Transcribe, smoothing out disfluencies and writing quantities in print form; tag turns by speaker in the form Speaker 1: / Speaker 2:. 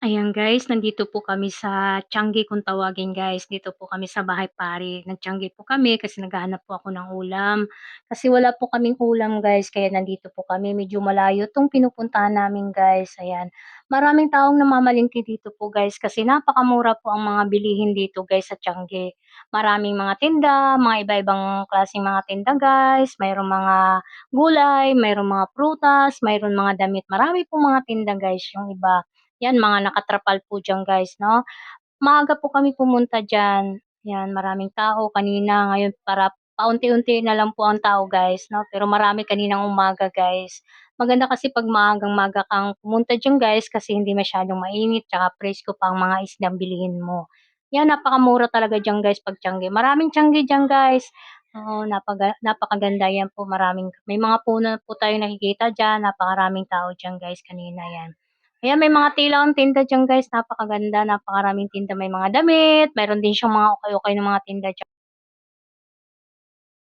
Speaker 1: Ayan guys, nandito po kami sa Tiangge kung tawagin guys. Dito po kami sa Bahay Pare. Nag-Tiangge po kami kasi naghahanap po ako ng ulam. Kasi wala po kaming ulam guys, kaya nandito po kami. Medyo malayo 'tong pinupuntahan namin guys, ayan. Maraming taong namamalengke dito po guys kasi napakamura po ang mga bilihin dito guys sa Tiangge. Maraming mga tinda, mga iba-ibang klaseng mga tinda guys. Mayroong mga gulay, mayroong mga prutas, mayroong mga damit. Marami pong mga tinda guys, yung iba. Yan, mga nakatrapal po diyan guys 'no. Maaga po kami pumunta diyan, 'yan maraming tao kanina, ngayon para paunti-unti na lang po ang tao guys 'no, pero marami kaninang umaga guys. Maganda kasi 'pag maagang-maaga kang pumunta diyan guys kasi hindi masyadong mainit tsaka presko pa ang mga isdang bilhin mo. 'Yan, napakamura talaga diyan guys 'pag Tiangge. Maraming Tiangge diyan guys, oo, napakaganda 'yan po, may mga puno po tayong nakikita diyan, napakaraming tao diyan guys kanina 'yan. Ayan, may mga tilawang tinda diyan guys, napakaganda, napakaraming tinda, may mga damit, meron din siyang mga ukay-ukay na mga tinda diyan.